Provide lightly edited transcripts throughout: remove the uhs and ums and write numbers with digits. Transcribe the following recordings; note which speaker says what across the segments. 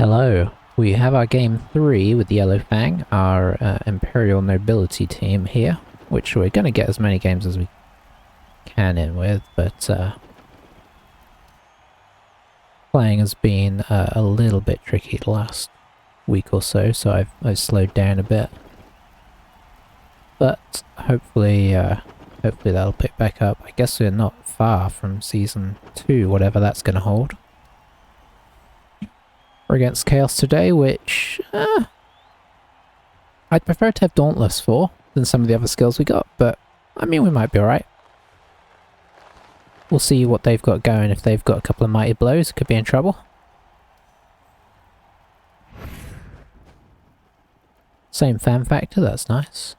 Speaker 1: Hello. We have our game 3 with Yellow Fang, our Imperial Nobility team here, which we're going to get as many games as we can in with, but playing has been a little bit tricky the last week or so, so I've slowed down a bit. But hopefully that'll pick back up. I guess we're not far from Season 2, whatever that's going to hold. We're against Chaos today, which I'd prefer to have Dauntless for than some of the other skills we got, but I mean we might be alright. We'll see what they've got going. If they've got a couple of mighty blows, could be in trouble. Same fan factor, that's nice.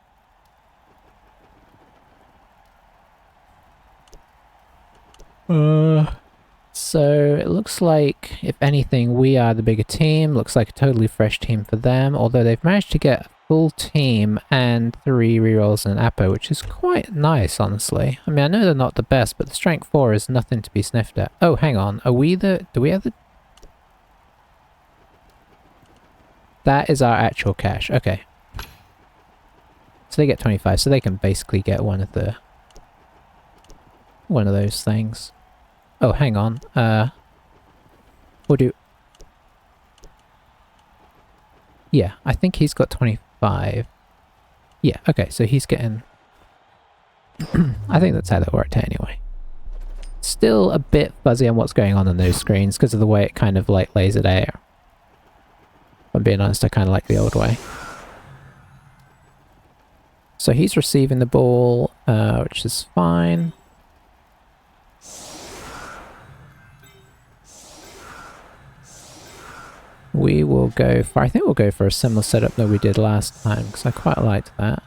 Speaker 1: So it looks like, if anything, we are the bigger team. Looks like a totally fresh team for them, although they've managed to get a full team and 3 rerolls and an Apo, which is quite nice, honestly. I mean, I know they're not the best, but the strength 4 is nothing to be sniffed at. Oh, hang on. Are we the... do we have the... That is our actual cash. Okay. So they get 25, so they can basically get one of those things. Oh, hang on. We'll do... Yeah, I think he's got 25. Yeah, okay, so he's getting... I think that's how that worked out anyway. Still a bit fuzzy on what's going on those screens because of the way it kind of like lays it out. If I'm being honest, I kind of like the old way. So he's receiving the ball, which is fine. We will go for, I think we'll go for a similar setup that we did last time, because I quite liked that.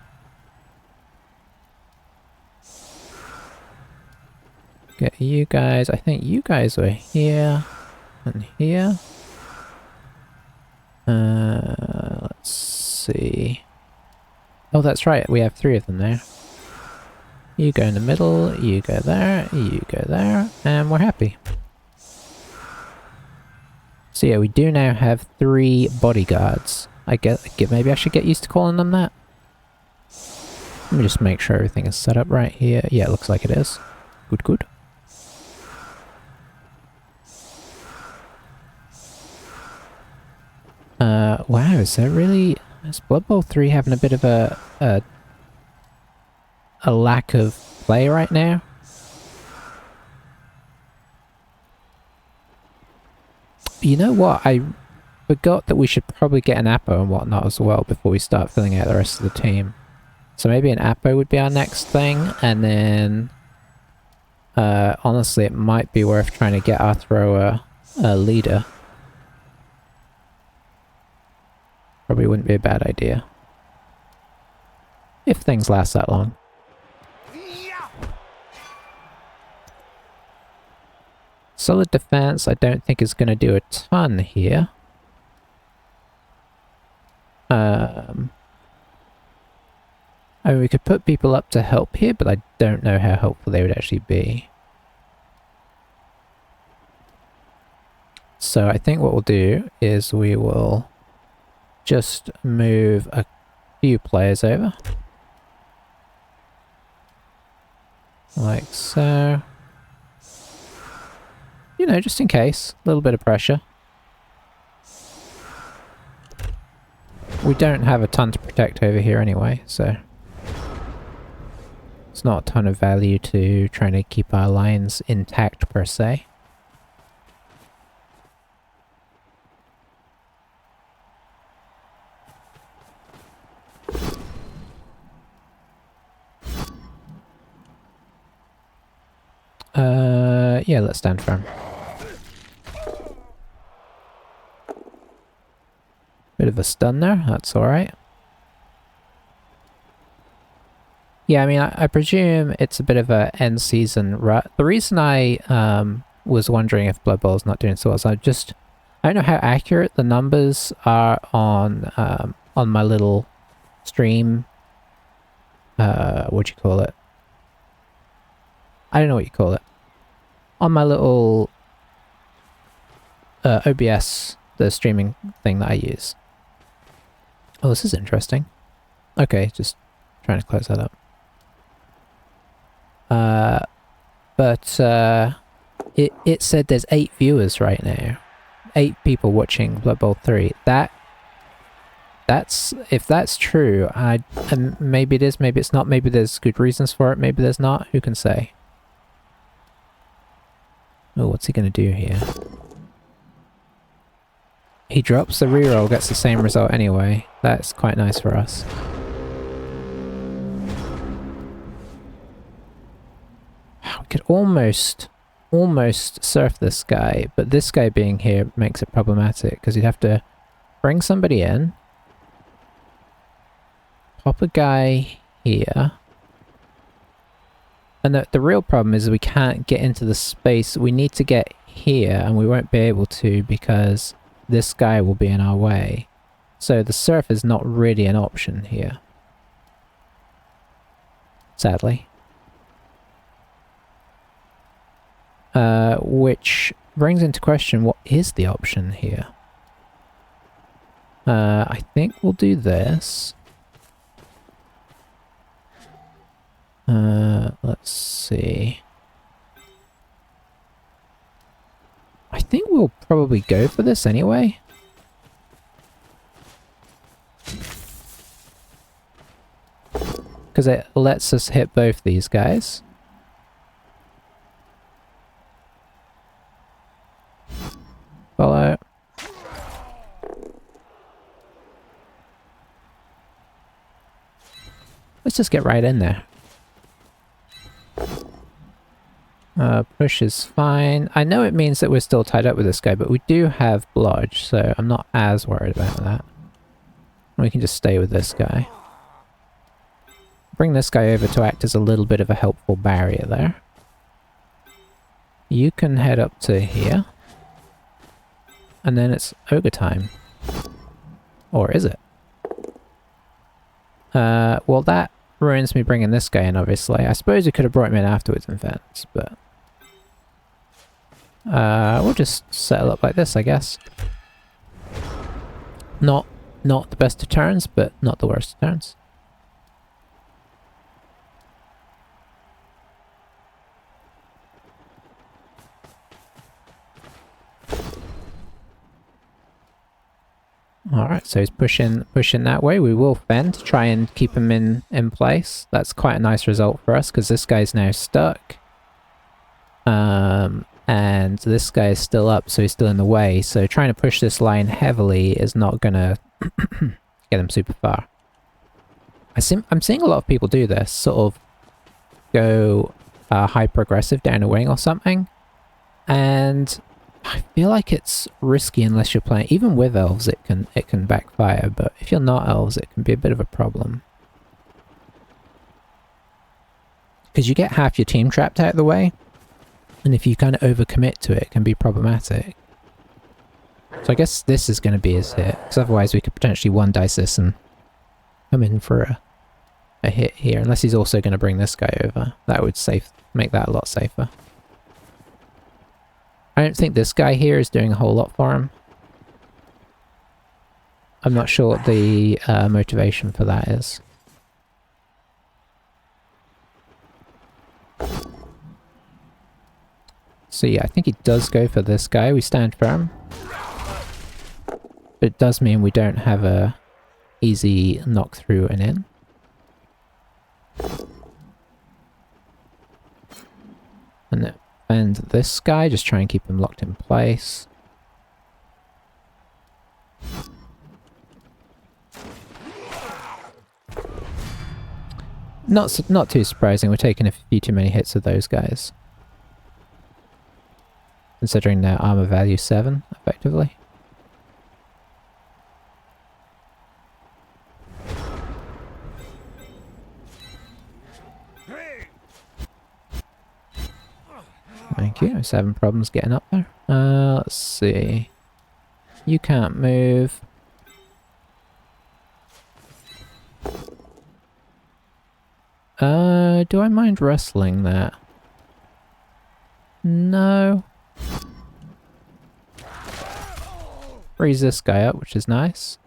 Speaker 1: Get you guys, I think you guys were here, and here. Let's see. Oh, that's right, we have 3 of them there. You go in the middle, you go there, and we're happy. So yeah, we do now have 3 bodyguards. I guess maybe I should get used to calling them that. Let me just make sure everything is set up right here. Yeah, it looks like it is. Good, good. Wow, is that really... Is Blood Bowl 3 having a bit of a lack of play right now? You know what, I forgot that we should probably get an Apo and whatnot as well before we start filling out the rest of the team. So maybe an Apo would be our next thing, and then... honestly, it might be worth trying to get our thrower a leader. Probably wouldn't be a bad idea. If things last that long. Solid defense, I don't think is going to do a ton here. I mean, we could put people up to help here, but I don't know how helpful they would actually be. So I think what we'll do is we will just move a few players over. Like so. You know, just in case. A little bit of pressure. We don't have a ton to protect over here anyway, so... It's not a ton of value to trying to keep our lines intact, per se. Yeah, let's stand firm. Bit of a stun there, that's alright. Yeah, I mean, I presume it's a bit of a end season rut. The reason I was wondering if Blood Bowl is not doing so well is I don't know how accurate the numbers are on my little stream. What do you call it? I don't know what you call it. On my little OBS the streaming thing that I use. Oh, this is interesting. Okay, just trying to close that up. It said there's 8 viewers right now. 8 people watching Blood Bowl 3. That's if that's true, and maybe it is, maybe it's not, maybe there's good reasons for it, maybe there's not, who can say? Oh, what's he gonna do here? He drops the reroll, gets the same result anyway. That's quite nice for us. We could almost surf this guy, but this guy being here makes it problematic, because you'd have to bring somebody in, pop a guy here, and the real problem is we can't get into the space. We need to get here, and we won't be able to because this guy will be in our way. So the surf is not really an option here. Sadly. Which brings into question, what is the option here? I think we'll do this. Let's see. I think we'll probably go for this anyway. Because it lets us hit both these guys. Follow. Let's just get right in there. Push is fine. I know it means that we're still tied up with this guy, but we do have blodge, so I'm not as worried about that. We can just stay with this guy. Bring this guy over to act as a little bit of a helpful barrier there. You can head up to here. And then it's ogre time. Or is it? Well that ruins me bringing this guy in, obviously. I suppose we could have brought him in afterwards in fairness, but... we'll just settle up like this, I guess. Not the best of turns, but not the worst of turns. Alright, so he's pushing that way. We will fend to try and keep him in place. That's quite a nice result for us, because this guy's now stuck. And this guy is still up, so he's still in the way. So trying to push this line heavily is not gonna get him super far. I'm seeing a lot of people do this, sort of go hyper aggressive down a wing or something. And I feel like it's risky unless you're playing. Even with elves, it can backfire, but if you're not elves, it can be a bit of a problem. Because you get half your team trapped out of the way, and if you kind of overcommit to it, it can be problematic. So I guess this is going to be his hit, because otherwise we could potentially one dice this and come in for a hit here, unless he's also going to bring this guy over. That would make that a lot safer. I don't think this guy here is doing a whole lot for him. I'm not sure what the motivation for that is. So yeah, I think he does go for this guy. We stand firm. But it does mean we don't have a easy knock through and in. And this guy, just try and keep him locked in place. Not too surprising, we're taking a few too many hits of those guys. Considering their armor value 7, effectively. Thank you. I was having problems getting up there. Let's see. You can't move. Do I mind wrestling that? No. Freeze this guy up, which is nice.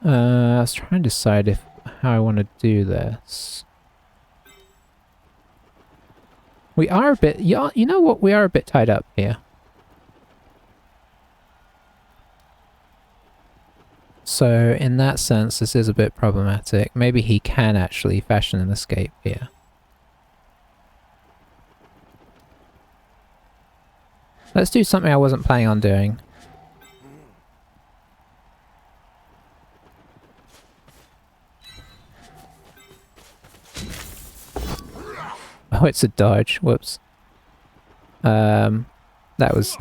Speaker 1: I was trying to decide how I want to do this. We are a bit... You know what? We are a bit tied up here. So, in that sense, this is a bit problematic. Maybe he can actually fashion an escape here. Let's do something I wasn't planning on doing. Oh, it's a dodge. Whoops. That was...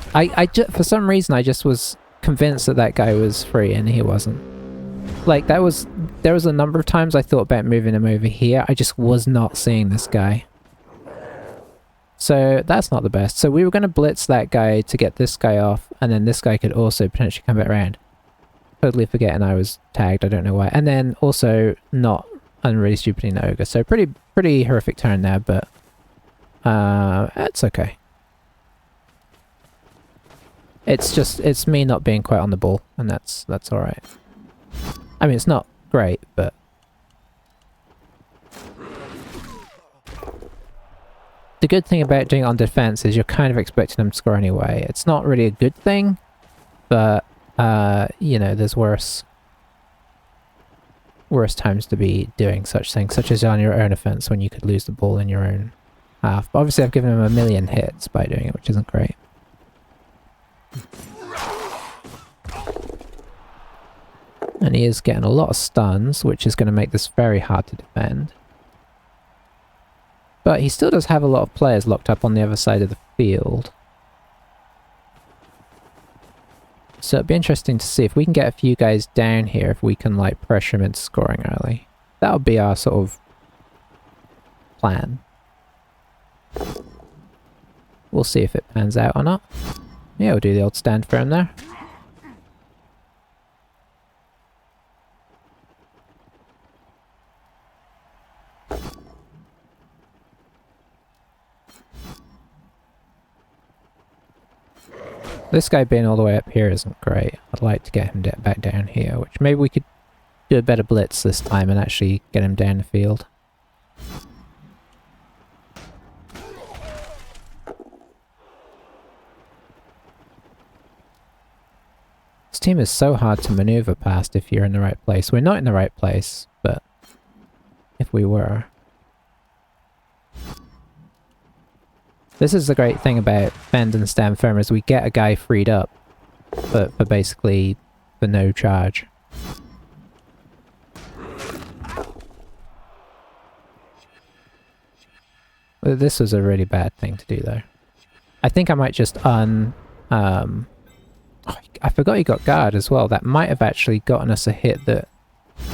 Speaker 1: for some reason, I just was convinced that that guy was free and he wasn't. Like, there was a number of times I thought about moving him over here. I just was not seeing this guy. So, that's not the best. So, we were going to blitz that guy to get this guy off, and then this guy could also potentially come back around. Totally forgetting I was tagged, I don't know why. And then also not unreally stupidly an ogre. So, pretty horrific turn there, but... it's okay. It's me not being quite on the ball, and that's alright. I mean, it's not great, but... The good thing about doing it on defense is you're kind of expecting them to score anyway. It's not really a good thing, but, you know, there's worse times to be doing such things, such as on your own offense when you could lose the ball in your own half. But obviously I've given him 1,000,000 hits by doing it, which isn't great. And he is getting a lot of stuns, which is going to make this very hard to defend. But he still does have a lot of players locked up on the other side of the field. So it'd be interesting to see if we can get a few guys down here, if we can like pressure him into scoring early. That would be our sort of plan. We'll see if it pans out or not. Yeah, we'll do the old stand firm there. This guy being all the way up here isn't great. I'd like to get him back down here, which maybe we could do a better blitz this time and actually get him down the field. This team is so hard to maneuver past if you're in the right place. We're not in the right place, but if we were... This is the great thing about Fend and Stand Firm, is we get a guy freed up for basically for no charge. This was a really bad thing to do though. I think I might just I forgot he got guard as well. That might have actually gotten us a hit that...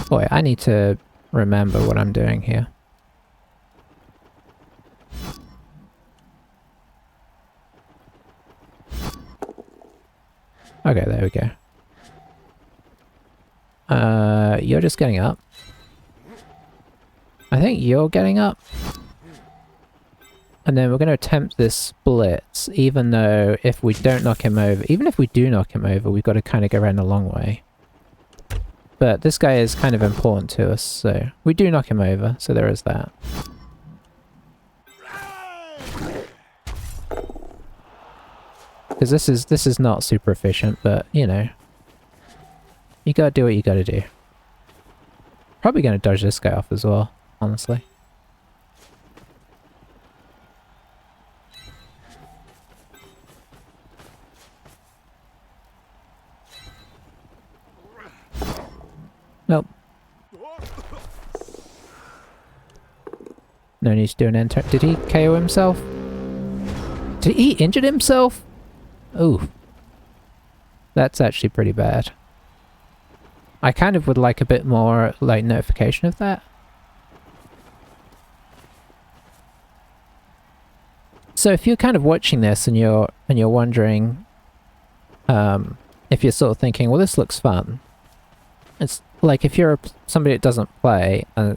Speaker 1: Boy, I need to remember what I'm doing here. Okay, there we go. You're just getting up. I think you're getting up. And then we're going to attempt this blitz, even though if we don't knock him over, even if we do knock him over, we've got to kind of go around the long way. But this guy is kind of important to us, so we do knock him over, so there is that. Because this is not super efficient, but, you know, you gotta do what you gotta do. Probably gonna dodge this guy off as well, honestly. Nope. No need to do an enter. Did he KO himself? Did he injure himself? Ooh. That's actually pretty bad. I kind of would like a bit more, like, notification of that. So if you're kind of watching this and you're wondering, if you're sort of thinking, well, this looks fun. It's like if you're somebody that doesn't play and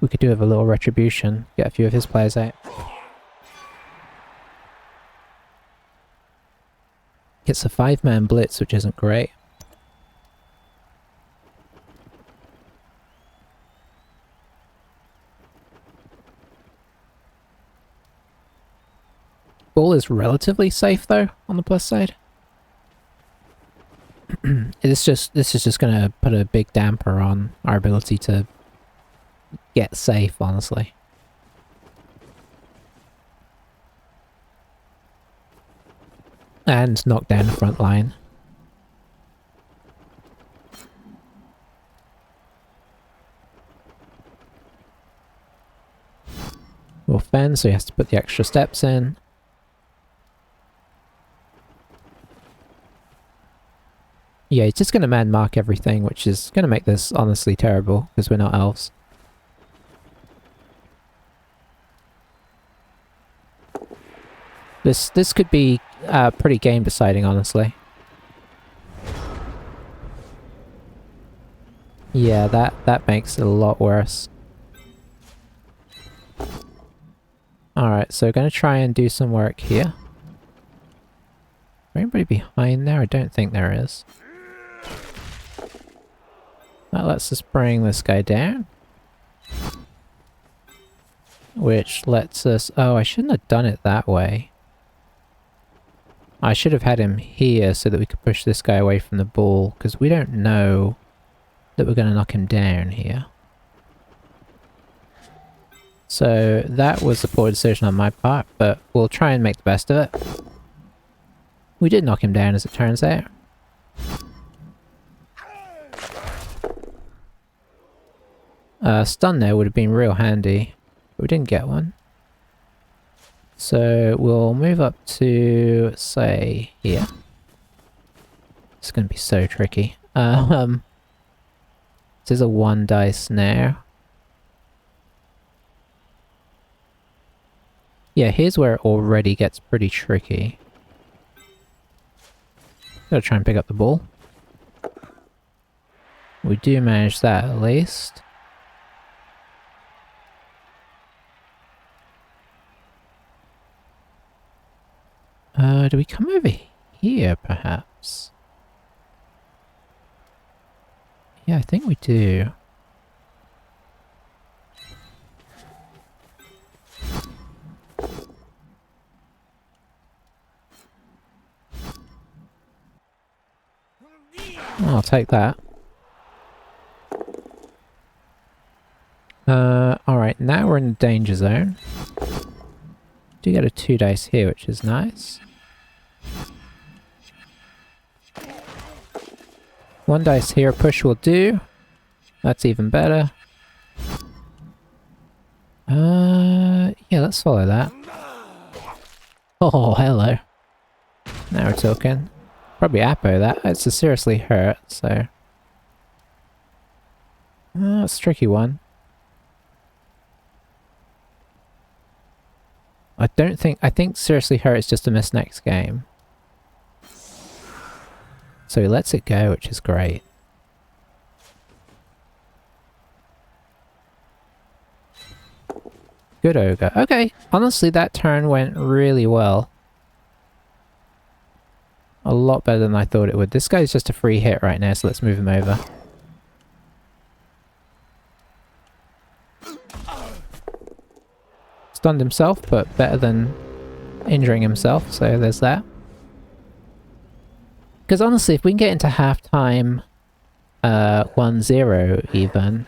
Speaker 1: We could do with a little retribution, get a few of his players out. It's a 5-man blitz, which isn't great. Ball is relatively safe though, on the plus side. This is just gonna put a big damper on our ability to get safe, honestly. And knock down the front line. Well, Fen, so he has to put the extra steps in. Yeah, he's just going to man mark everything, which is going to make this honestly terrible, because we're not elves. This could be pretty game deciding, honestly. Yeah, that makes it a lot worse. Alright, so we're going to try and do some work here. Is there anybody behind there? I don't think there is. That lets us bring this guy down. Which lets us... Oh, I shouldn't have done it that way. I should have had him here so that we could push this guy away from the ball, because we don't know that we're going to knock him down here. So that was a poor decision on my part, but we'll try and make the best of it. We did knock him down, as it turns out. Stun there would have been real handy, but we didn't get one. So we'll move up to, say, here. It's going to be so tricky. This is a 1 dice now. Yeah, here's where it already gets pretty tricky. Gotta try and pick up the ball. We do manage that at least. Do we come over here, perhaps? Yeah, I think we do. I'll take that. Alright, now we're in the danger zone. Do get a 2 dice here, which is nice. 1 dice here, push will do. That's even better. Yeah, let's follow that. Oh, hello. Now we're talking. Probably Apo that. It's a seriously hurt, so... it's a tricky one. I think seriously hurt is just a miss next game. So he lets it go, which is great. Good ogre. Okay, honestly that turn went really well. A lot better than I thought it would. This guy's just a free hit right now, so let's move him over. Stunned himself, but better than injuring himself, so there's that. Because honestly, if we can get into halftime 1-0 even,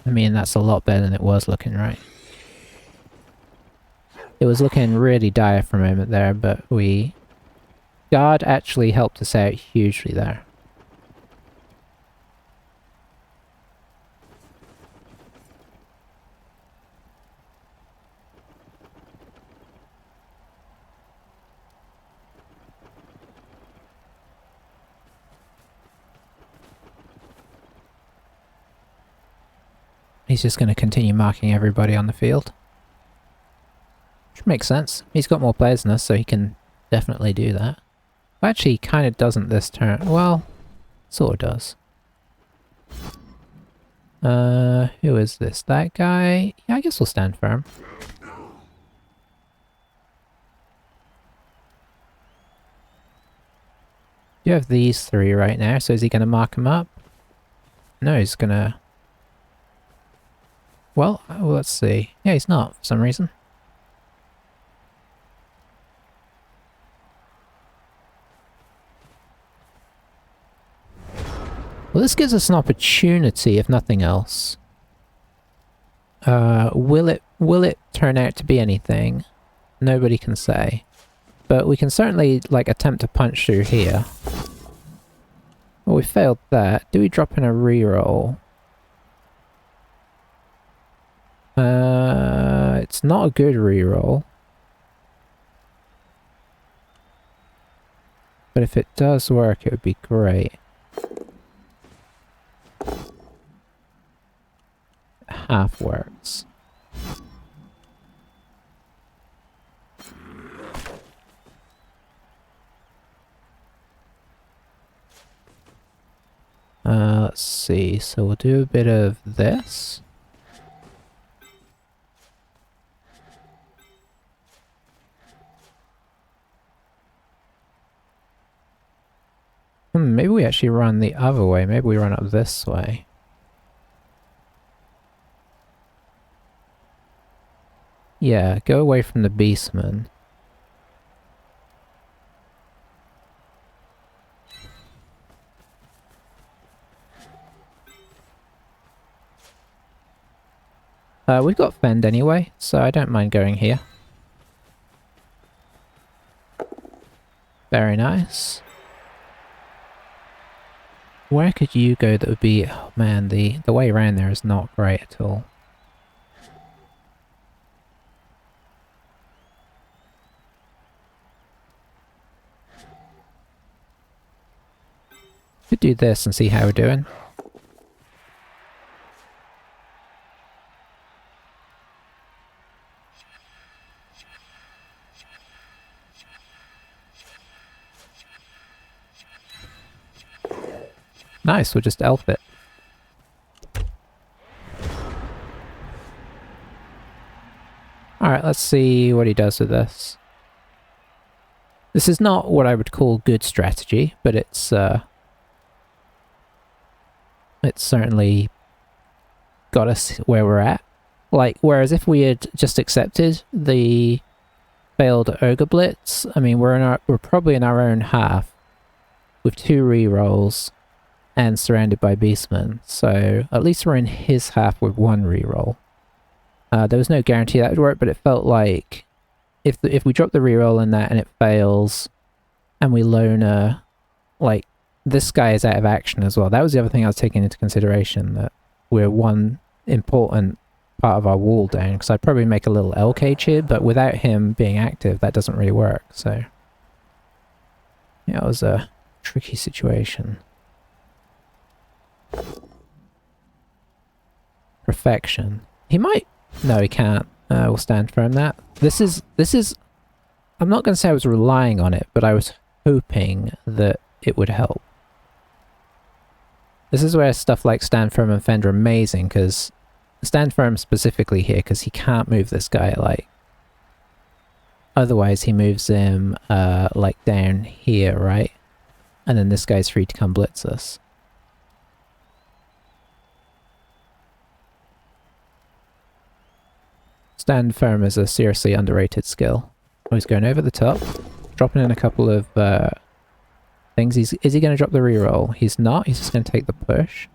Speaker 1: I mean, that's a lot better than it was looking, right? It was looking really dire for a moment there, but God actually helped us out hugely there. He's just going to continue marking everybody on the field. Which makes sense. He's got more players than us, so he can definitely do that. Actually, he kind of doesn't this turn. Well, sort of does. Who is this? That guy? Yeah, I guess we'll stand firm. You have these three right now, so is he gonna mark them up? No, he's gonna... Well, let's see. Yeah, he's not, for some reason. Well, this gives us an opportunity, if nothing else. Will it turn out to be anything? Nobody can say. But we can certainly, like, attempt to punch through here. Well, we failed that. Do we drop in a reroll? It's not a good reroll. But if it does work, it would be great. Half works. Let's see. So we'll do a bit of this. Maybe we actually run the other way. Maybe we run up this way. Yeah, go away from the beastman. We've got fend anyway, so I don't mind going here. Very nice. Where could you go that would be... Oh man, the way around there is not great at all. Could do this and see how we're doing. Nice, we'll just elf it. Alright, let's see what he does with this. This is not what I would call good strategy, but it's certainly got us where we're at. Like, whereas if we had just accepted the failed Ogre Blitz, I mean, we're probably in our own half with 2 rerolls and surrounded by beastmen, so at least we're in his half with 1 reroll. There was no guarantee that would work, but it felt like if we drop the reroll in that and it fails, and we loner, like, this guy is out of action as well. That was the other thing I was taking into consideration, that we're one important part of our wall down, because I'd probably make a little L cage here, but without him being active, that doesn't really work, so... Yeah, it was a tricky situation. Perfection. He might... No, he can't. We'll stand firm that. This is... I'm not going to say I was relying on it, but I was hoping that it would help. This is where stuff like stand firm and fend are amazing, because... Stand firm specifically here, because he can't move this guy, like... Otherwise he moves him, like, down here, right? And then this guy's free to come blitz us. Stand firm is a seriously underrated skill. Oh, he's going over the top. Dropping in a couple of things. Is he going to drop the reroll? He's not. He's just going to take the push.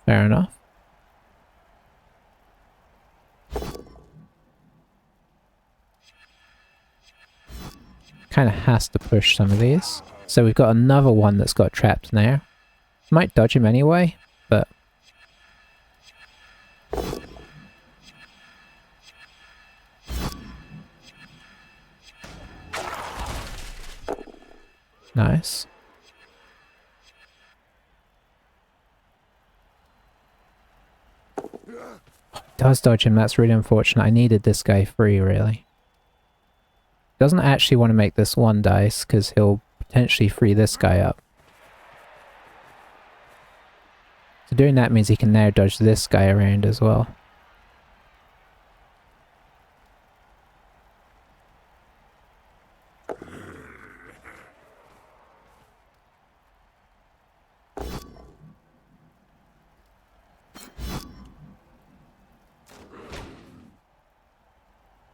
Speaker 1: Fair enough. Kind of has to push some of these. So we've got another one that's got trapped now. Might dodge him anyway, but... Nice. Does dodge him, that's really unfortunate. I needed this guy free, really. Doesn't actually want to make this 1 dice because he'll potentially free this guy up. So doing that means he can now dodge this guy around as well.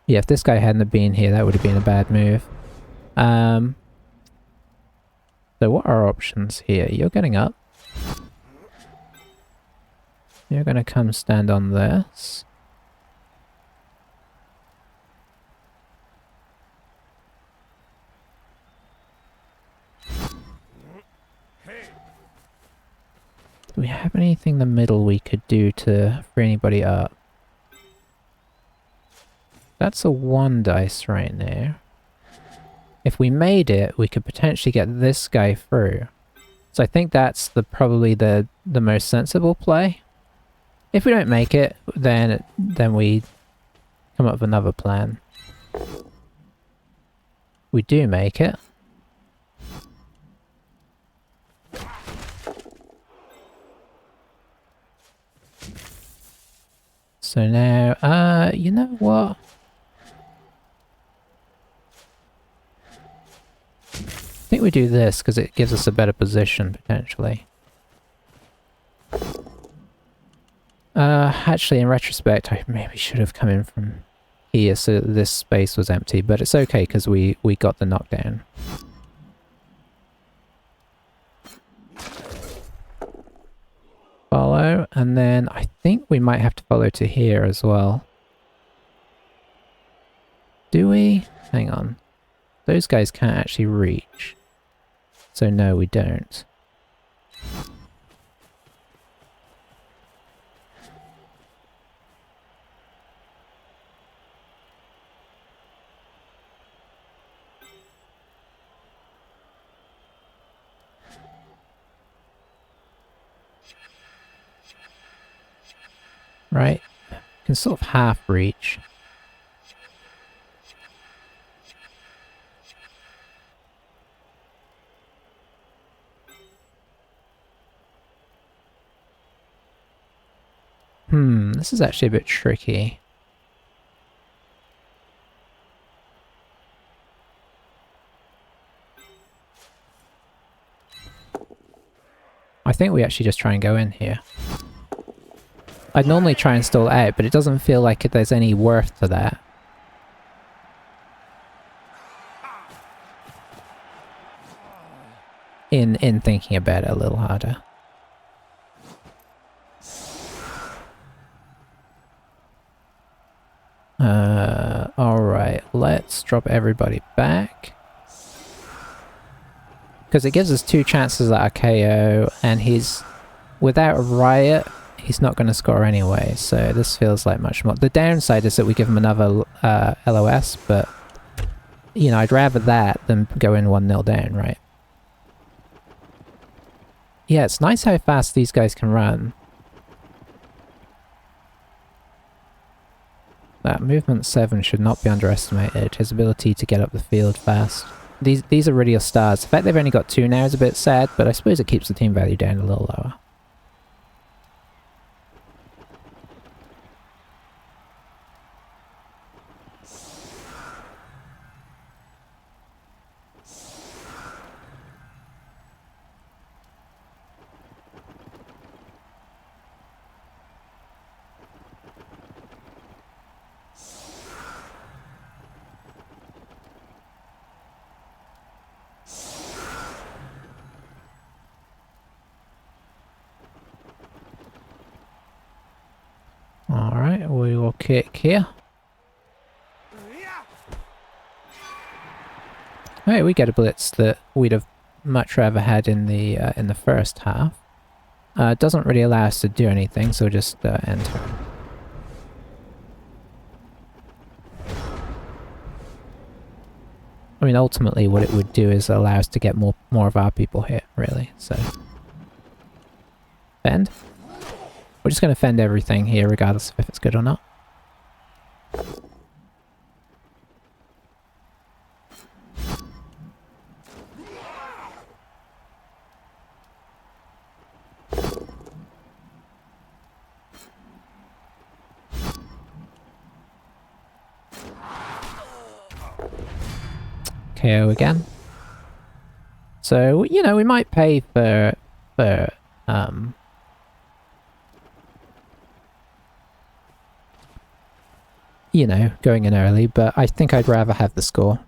Speaker 1: Yeah, if this guy hadn't have been here, that would have been a bad move. So what are our options here? You're getting up. You're going to come stand on this. Do we have anything in the middle we could do to free anybody up? That's a 1 dice right now. If we made it, we could potentially get this guy through. So I think that's probably the most sensible play. If we don't make it, then we come up with another plan. We do make it. So now, you know what? I think we do this because it gives us a better position, potentially. Actually, in retrospect, I maybe should have come in from here so that this space was empty, but it's okay because we got the knockdown. Follow, and then I think we might have to follow to here as well. Do we? Hang on. Those guys can't actually reach. So no, we don't. Right? Can sort of half reach. This is actually a bit tricky. I think we actually just try and go in here. I'd normally try and stall out, but it doesn't feel like there's any worth to that. In thinking about it a little harder. Alright, let's drop everybody back. Because it gives us 2 chances at a KO, and without a riot, he's not going to score anyway, so this feels like much more. The downside is that we give him another LOS, but, you know, I'd rather that than go in 1-0 down, right? Yeah, it's nice how fast these guys can run. That movement 7 should not be underestimated, his ability to get up the field fast. These are really your stars. The fact they've only got 2 now is a bit sad, but I suppose it keeps the team value down a little lower. Alright, we will kick here. Hey, we get a blitz that we'd have much rather had in the first half. It doesn't really allow us to do anything, so we'll just end turn. I mean, ultimately what it would do is allow us to get more of our people hit, really, so... Fend? We're just going to fend everything here, regardless of if it's good or not. KO again. So, you know, we might pay for you know, going in early, but I think I'd rather have the score.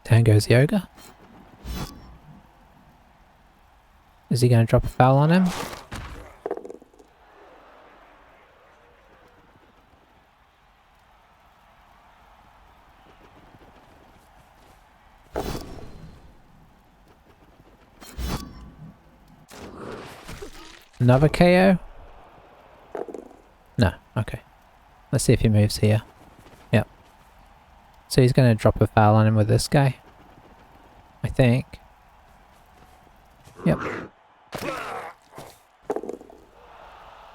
Speaker 1: Down goes Yoga. Is he going to drop a foul on him? Another KO? No, okay. Let's see if he moves here. Yep. So he's going to drop a foul on him with this guy. I think. Yep.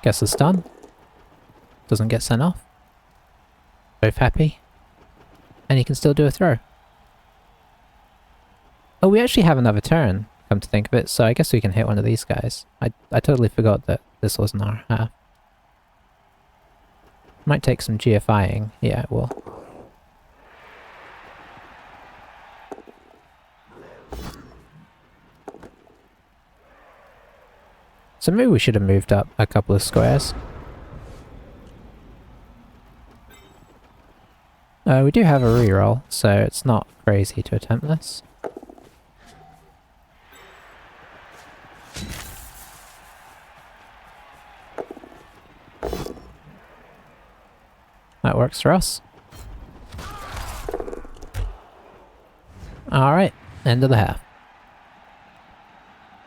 Speaker 1: Guess it's done. Doesn't get sent off. Both happy. And he can still do a throw. Oh, we actually have another turn, come to think of it, so I guess we can hit one of these guys. I totally forgot that this wasn't our half. Might take some GFIing. Yeah, it will. So maybe we should have moved up a couple of squares. We do have a reroll, so it's not crazy to attempt this. That works for us. Alright, end of the half.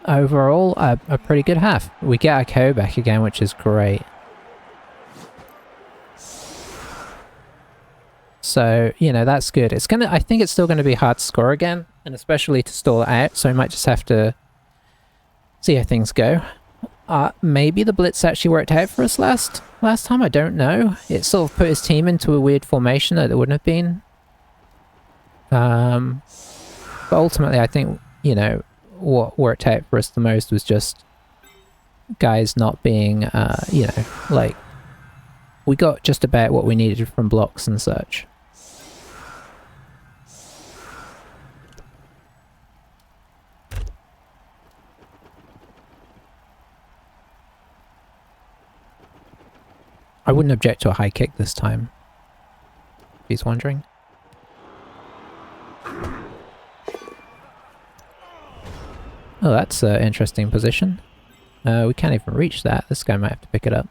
Speaker 1: Overall, a pretty good half. We get our KO back again, which is great. So, you know, that's good. It's gonna, I think it's still gonna be hard to score again, and especially to stall it out, so we might just have to see how things go. Maybe the blitz actually worked out for us last time, I don't know. It sort of put his team into a weird formation that it wouldn't have been. But ultimately, I think, you know, what worked out for us the most was just guys not being, you know, like, we got just about what we needed from blocks and such. I wouldn't object to a high kick this time, if he's wondering. Oh, that's an interesting position. We can't even reach that. This guy might have to pick it up.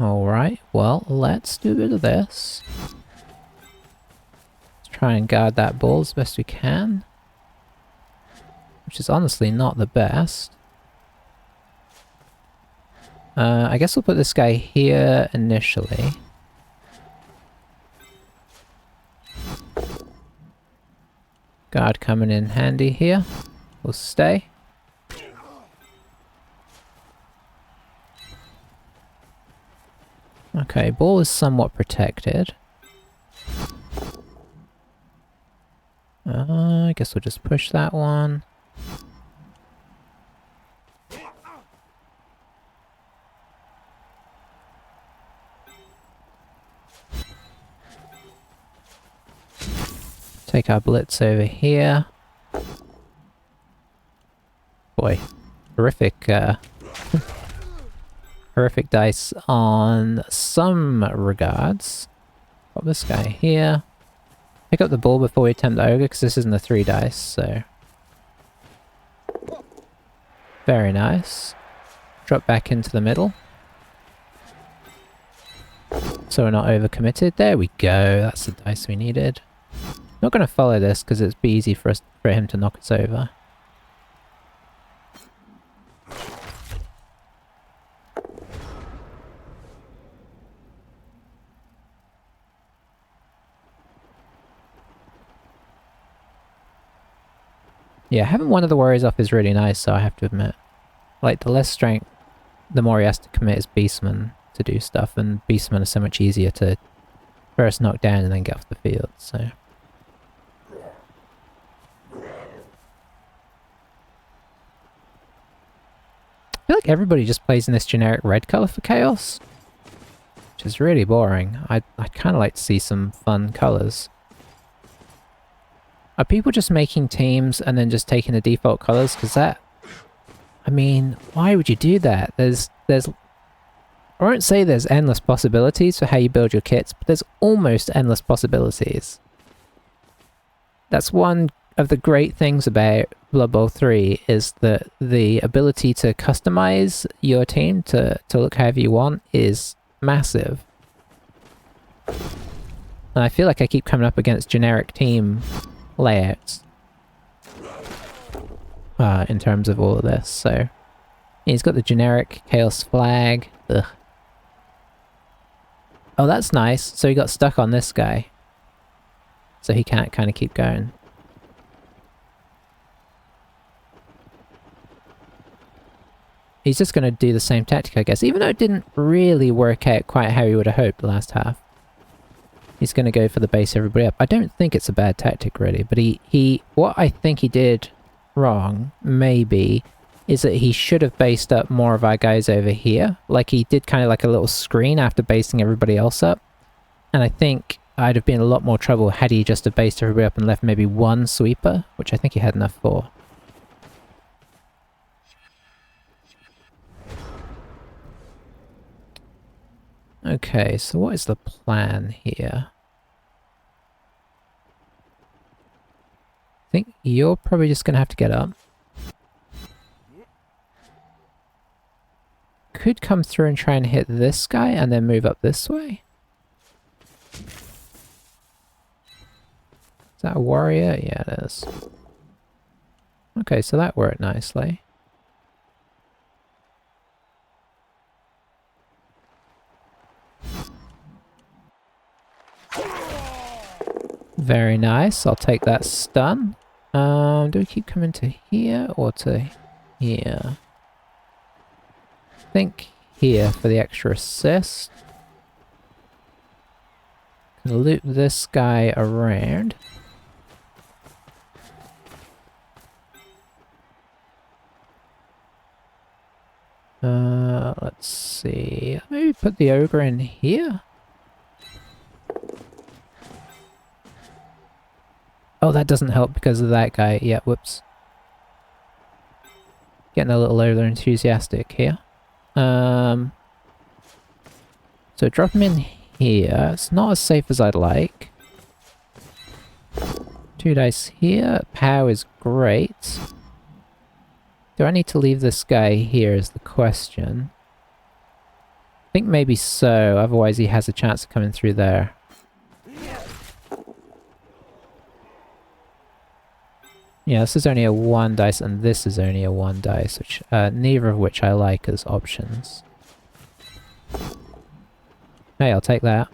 Speaker 1: Alright, well, let's do a bit of this. Let's try and guard that ball as best we can. Which is honestly not the best. I guess we'll put this guy here initially. Guard coming in handy here. We'll stay. Okay, ball is somewhat protected. I guess we'll just push that one. Take our blitz over here. Boy, horrific, horrific dice on some regards. Pop this guy here. Pick up the ball before we attempt the ogre, because this isn't a 3 dice, so... Very nice. Drop back into the middle. So we're not overcommitted. There we go, that's the dice we needed. Not going to follow this because it's be easy for him to knock us over. Yeah, having one of the warriors off is really nice, so I have to admit. Like, the less strength, the more he has to commit his beastmen to do stuff, and beastmen are so much easier to first knock down and then get off the field, so... feel like everybody just plays in this generic red colour for Chaos, which is really boring. I'd kind of like to see some fun colours. Are people just making teams and then just taking the default colours? Because that... I mean, why would you do that? There's... I won't say there's endless possibilities for how you build your kits, but there's almost endless possibilities. That's one of the great things about Blood Bowl 3, is that the ability to customize your team to look however you want is massive. And I feel like I keep coming up against generic team layouts in terms of all of this, so... He's got the generic Chaos flag. Ugh. Oh, that's nice. So he got stuck on this guy. So he can't kind of keep going. He's just going to do the same tactic, I guess, even though it didn't really work out quite how he would have hoped the last half. He's going to go for the base everybody up. I don't think it's a bad tactic, really, but what I think he did wrong, maybe, is that he should have based up more of our guys over here. Like, he did kind of like a little screen after basing everybody else up. And I think I'd have been in a lot more trouble had he just have based everybody up and left maybe one sweeper, which I think he had enough for. Okay, so what is the plan here? I think you're probably just going to have to get up. Could come through and try and hit this guy and then move up this way. Is that a warrior? Yeah, it is. Okay, so that worked nicely. Very nice. I'll take that stun. Do we keep coming to here or to here? I think here for the extra assist. Can loop this guy around. Let's see. Maybe put the ogre in here. Oh, that doesn't help because of that guy. Yeah, whoops. Getting a little over enthusiastic here. So drop him in here. It's not as safe as I'd like. 2 dice here. Pow is great. Do I need to leave this guy here is the question. I think maybe so, otherwise he has a chance of coming through there. Yeah, this is only a 1 dice and this is only a 1 dice, which neither of which I like as options. Hey, I'll take that.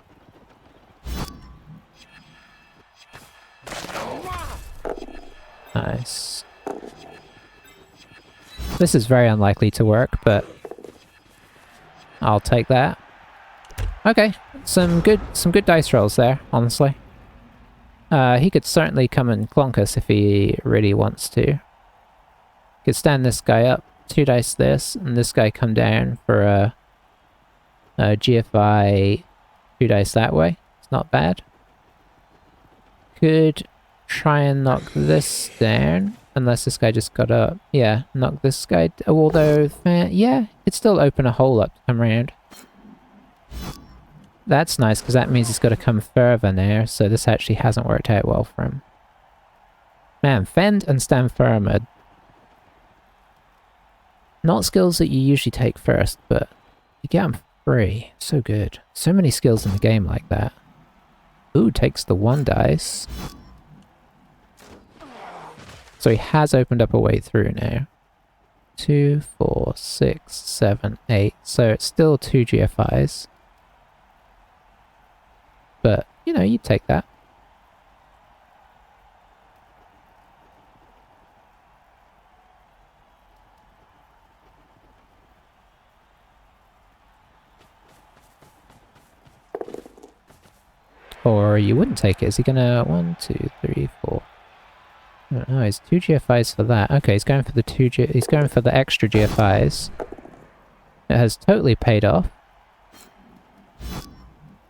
Speaker 1: Nice. This is very unlikely to work, but I'll take that. Okay, some good dice rolls there, honestly. He could certainly come and clonk us if he really wants to. Could stand this guy up, 2 dice this, and this guy come down for a GFI 2 dice that way. It's not bad. Could try and knock this down, unless this guy just got up. Yeah, knock this guy, although, yeah, it'd still open a hole up to come around. That's nice, because that means he's got to come further now, so this actually hasn't worked out well for him. Man, fend and stand firm are not skills that you usually take first, but you get them free. So good. So many skills in the game like that. Ooh, takes the 1 dice. So he has opened up a way through now. 2, 4, 6, 7, 8. So it's still 2 GFIs. But, you know, you take that. Or you wouldn't take it. Is he gonna... 1, 2, 3, 4... I don't know, he's 2 GFIs for that. Okay, he's going for the he's going for the extra GFIs. It has totally paid off.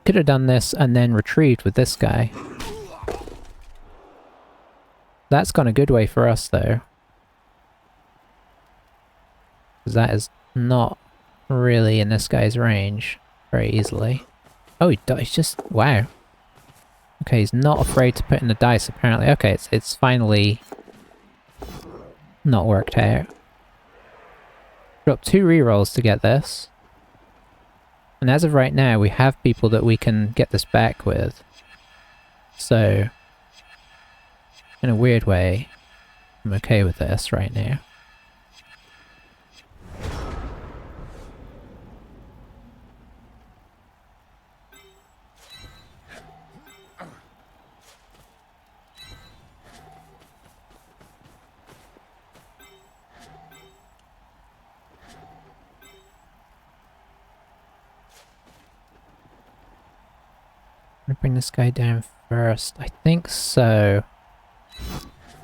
Speaker 1: Could have done this and then retrieved with this guy. That's gone a good way for us, though. Because that is not really in this guy's range very easily. Oh, he's just... wow. Okay, he's not afraid to put in the dice, apparently. Okay, it's finally not worked out. Drop 2 rerolls to get this. And as of right now, we have people that we can get this back with. So, in a weird way, I'm okay with this right now. I'm gonna bring this guy down first. I think so.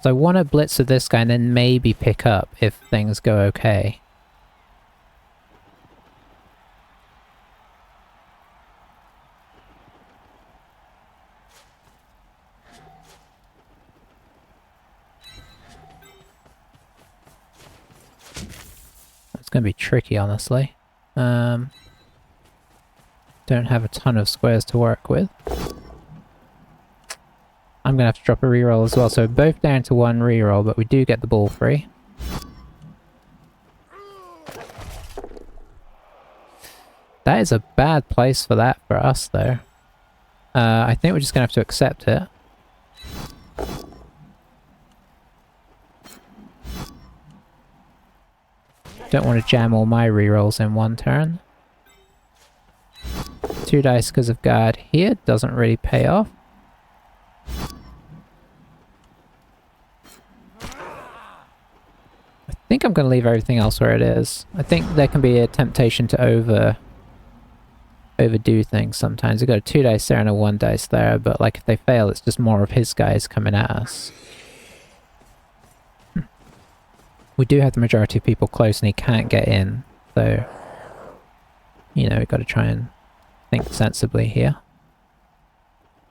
Speaker 1: So I want to blitz with this guy and then maybe pick up if things go okay. It's going to be tricky, honestly. Don't have a ton of squares to work with. I'm going to have to drop a reroll as well, so both down to 1 reroll, but we do get the ball free. That is a bad place for that for us, though. I think we're just going to have to accept it. Don't want to jam all my rerolls in one turn. 2 dice because of guard here doesn't really pay off. I think I'm going to leave everything else where it is. I think there can be a temptation to overdo things sometimes. We've got a 2 dice there and a 1 dice there, but like if they fail, it's just more of his guys coming at us. We do have the majority of people close and he can't get in, so you know, we've got to try and think sensibly here.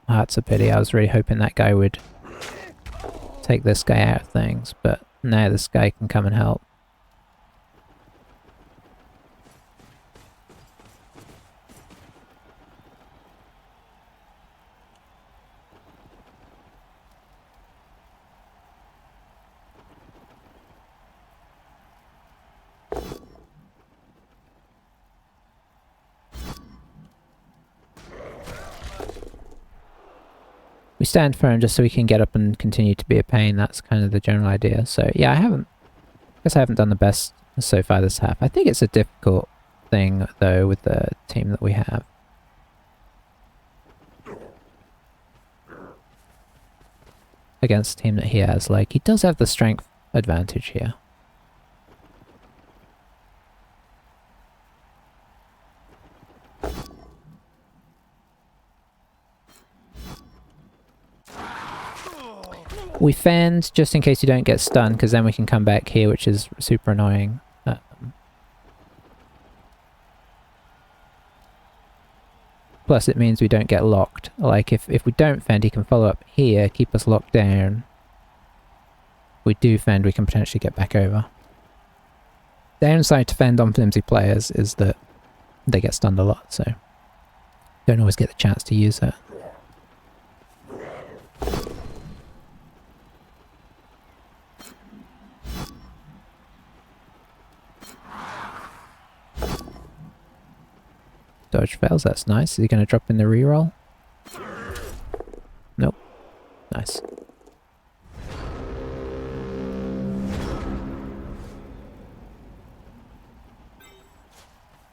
Speaker 1: Oh, that's a pity. I was really hoping that guy would take this guy out of things, but now this guy can come and help. We stand firm just so we can get up and continue to be a pain. That's kind of the general idea. So yeah, I guess I haven't done the best so far this half. I think it's a difficult thing though with the team that we have. Against the team that he has. Like, he does have the strength advantage here. We fend just in case you don't get stunned, because then we can come back here, which is super annoying. Plus it means we don't get locked. Like, if we don't fend, he can follow up here, keep us locked down. If we do fend, we can potentially get back over. Downside to fend on flimsy players is that they get stunned a lot, so don't always get the chance to use it. Dodge fails, that's nice. Is he going to drop in the reroll? Nope. Nice.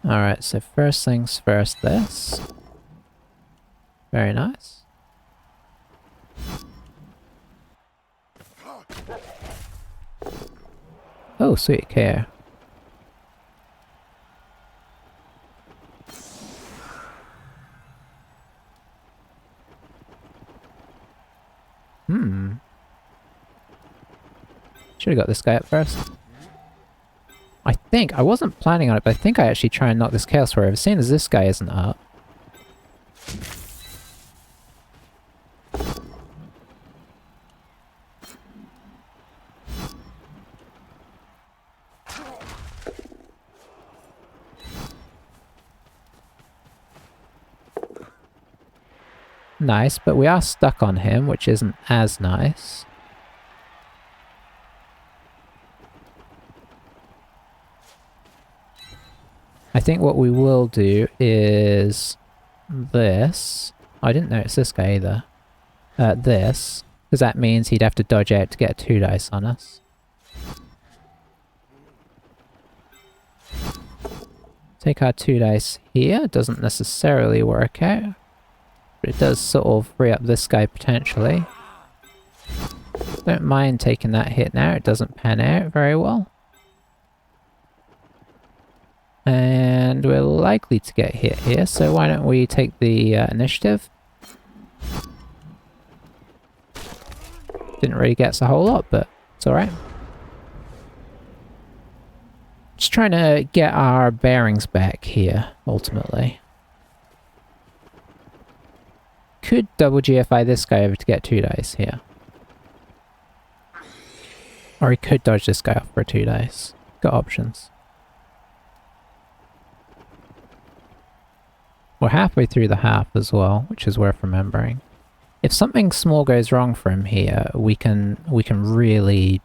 Speaker 1: Alright, so first things first, this. Very nice. Oh, sweet, care. Should have got this guy up first. I think, I wasn't planning on it, but I think I actually try and knock this Chaos Warrior over, seeing as this guy isn't up. Nice, but we are stuck on him, which isn't as nice. I think what we will do is this. Oh, I didn't notice this guy either. This, because that means he'd have to dodge out to get a 2 dice on us. Take our 2 dice here, doesn't necessarily work out. But it does sort of free up this guy potentially. Don't mind taking that hit now, it doesn't pan out very well. And we're likely to get hit here, so why don't we take the initiative? Didn't really get us a whole lot, but it's alright. Just trying to get our bearings back here, ultimately. Could double GFI this guy over to get 2 dice here. Or he could dodge this guy off for 2 dice. Got options. We're halfway through the half as well, which is worth remembering. If something small goes wrong for him here, we can really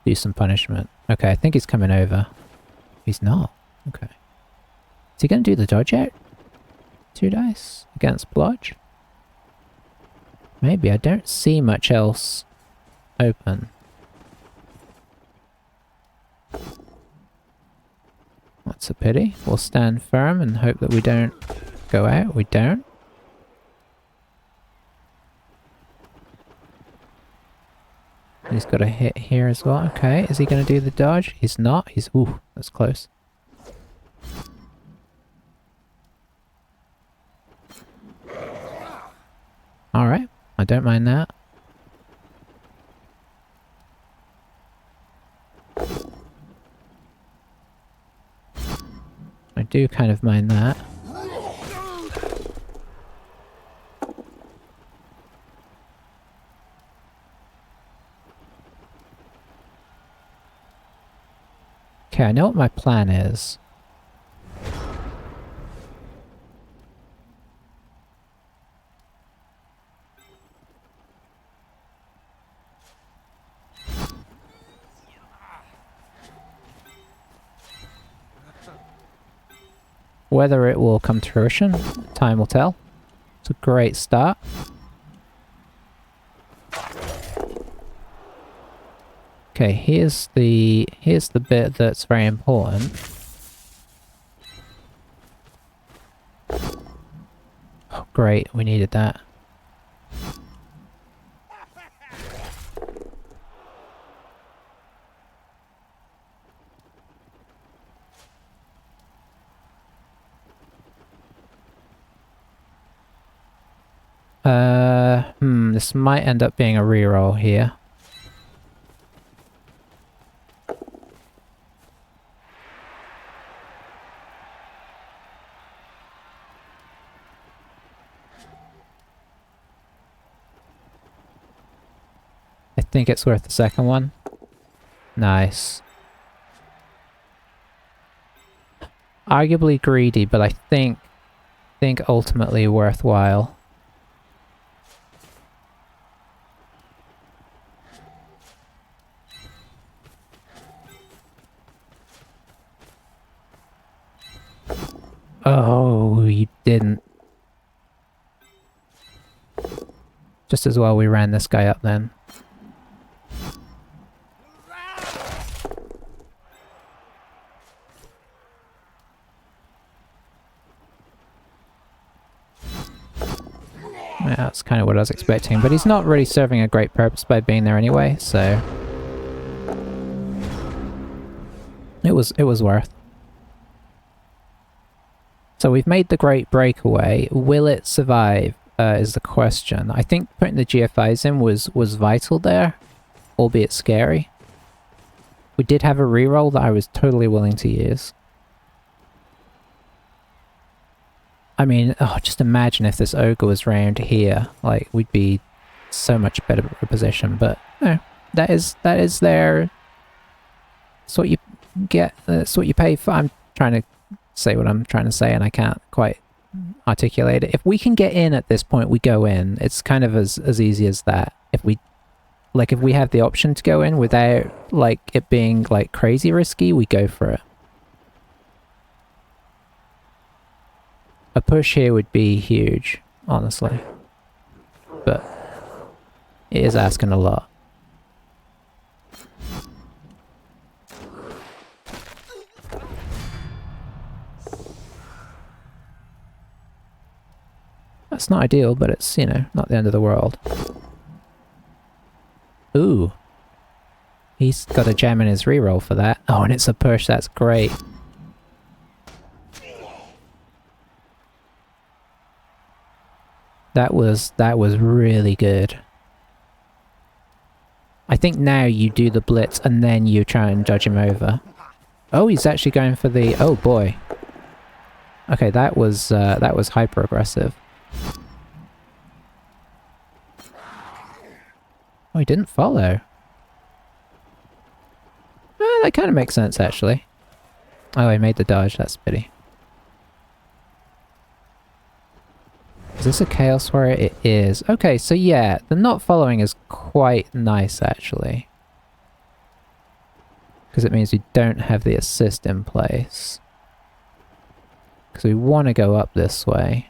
Speaker 1: do some punishment. Okay, I think he's coming over. He's not. Okay. Is he going to do the dodge out? 2 dice against blodge? Maybe. I don't see much else open. That's a pity. We'll stand firm and hope that we don't go out. We don't. He's got a hit here as well. Okay, is he going to do the dodge? He's not. He's... Ooh, that's close. Alright, I don't mind that. I do kind of mind that. Okay, I know what my plan is. Whether it will come to fruition, time will tell. It's a great start. Okay, here's the bit that's very important. Oh, great, we needed that. This might end up being a reroll here. I think it's worth the second one. Nice. Arguably greedy, but I think ultimately worthwhile. Oh, you didn't. Just as well we ran this guy up then. Yeah, that's kind of what I was expecting, but he's not really serving a great purpose by being there anyway, so... It was worth. So we've made the great breakaway. Will it survive, is the question. I think putting the GFIs in was vital there, albeit scary. We did have a reroll that I was totally willing to use. I mean, oh, just imagine if this ogre was round here. Like, we'd be so much better position, but no. That is there. It's what you get, that's what you pay for. I'm trying to say what I'm trying to say and I can't quite articulate it. If we can get in at this point, we go in. It's kind of as easy as that. If we have the option to go in without, like, it being, like, crazy risky, we go for it. A push here would be huge, honestly. But it is asking a lot. That's not ideal, but it's, you know, not the end of the world. Ooh. He's got a gem in his reroll for that. Oh, and it's a push, that's great. That was really good. I think now you do the blitz and then you try and dodge him over. Oh, he's actually going for the... Oh boy. Okay, that was hyper aggressive. Oh, he didn't follow. That kind of makes sense, actually. Oh, he made the dodge. That's a pity. Is this a Chaos Warrior? It is. Okay, so yeah, the not following is quite nice, actually. Because it means we don't have the assist in place. Because we want to go up this way.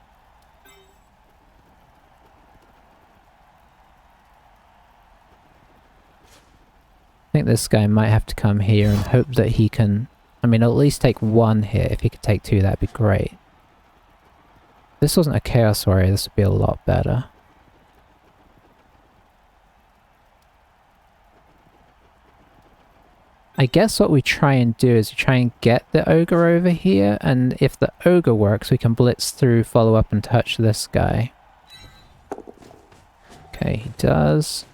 Speaker 1: I think this guy might have to come here and hope that he can... I mean, at least take one hit. If he could take two, that'd be great. If this wasn't a Chaos Warrior, this would be a lot better. I guess what we try and do is we try and get the ogre over here, and if the ogre works, we can blitz through, follow up, and touch this guy. Okay, he does.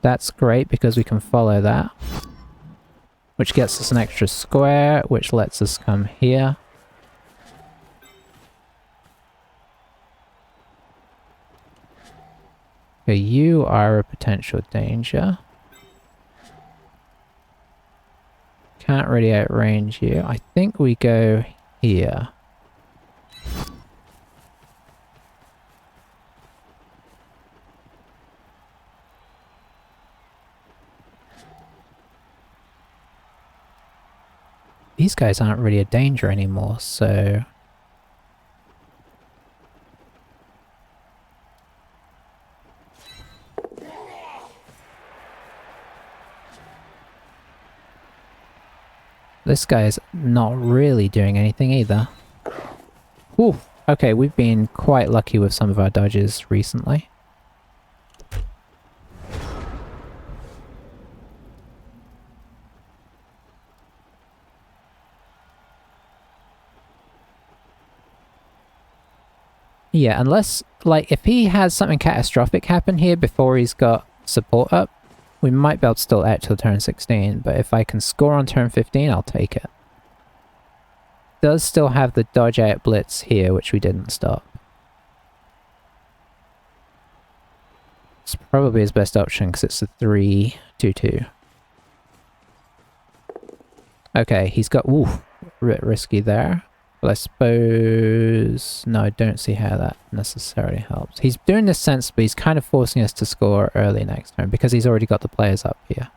Speaker 1: That's great because we can follow that. Which gets us an extra square, which lets us come here. Okay, you are a potential danger. Can't really outrange you. I think we go here. These guys aren't really a danger anymore, so... This guy's not really doing anything either. Ooh, okay, we've been quite lucky with some of our dodges recently. Yeah, unless, like, if he has something catastrophic happen here before he's got support up, we might be able to still out till turn 16, but if I can score on turn 15, I'll take it. Does still have the dodge out blitz here, which we didn't stop. It's probably his best option because it's a 3-2-2. Okay, he's got... Ooh, a bit risky there. But I suppose... No, I don't see how that necessarily helps. He's doing this sensibly. He's kind of forcing us to score early next turn because he's already got the players up here.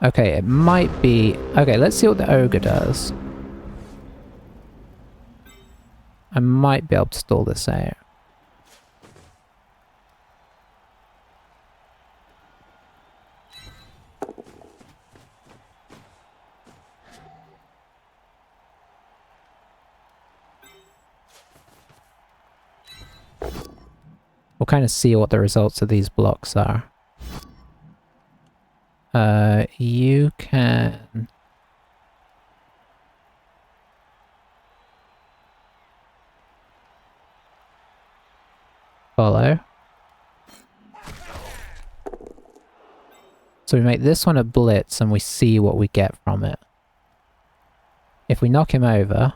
Speaker 1: Okay, it might be... Okay, let's see what the ogre does. I might be able to stall this out. We'll kind of see what the results of these blocks are. You can... follow. So we make this one a blitz and we see what we get from it. If we knock him over...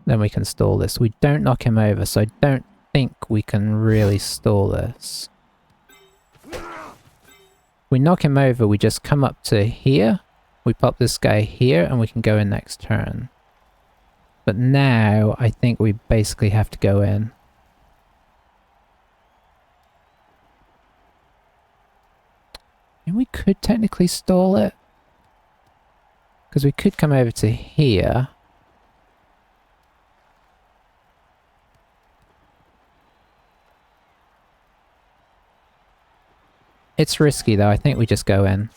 Speaker 1: then we can stall this. We don't knock him over, so I don't think we can really stall this. We knock him over, we just come up to here, we pop this guy here, and we can go in next turn. But now, I think we basically have to go in. And we could technically stall it. Because we could come over to here. It's risky though, I think we just go in.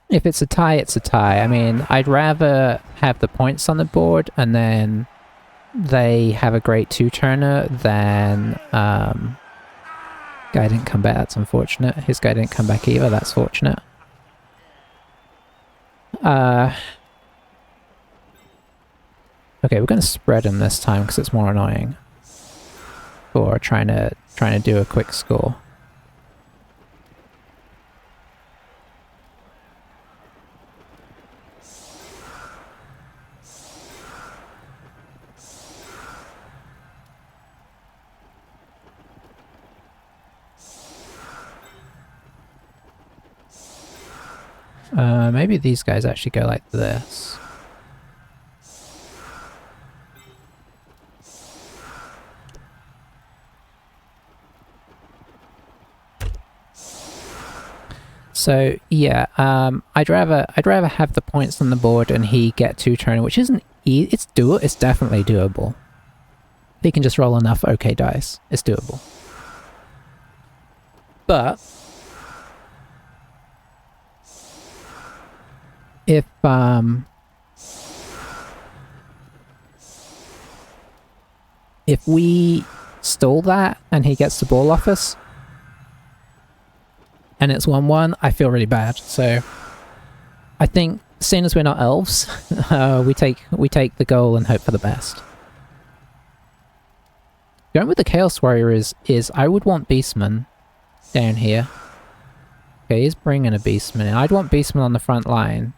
Speaker 1: If it's a tie, it's a tie. I mean, I'd rather have the points on the board and then they have a great two-turner than... guy didn't come back, that's unfortunate. His guy didn't come back either, that's fortunate. Okay, we're going to spread him this time because it's more annoying. For trying to do a quick score. Maybe these guys actually go like this. So yeah, I'd rather have the points on the board and he get two-turner, which isn't it's definitely doable. If he can just roll enough okay dice, it's doable. But if we stall that and he gets the ball off us, and it's 1-1, I feel really bad. So I think, seeing as we're not elves, we take the goal and hope for the best. Going with the Chaos Warrior is I would want Beastman down here. Okay, he's bringing a Beastman in. I'd want Beastman on the front line.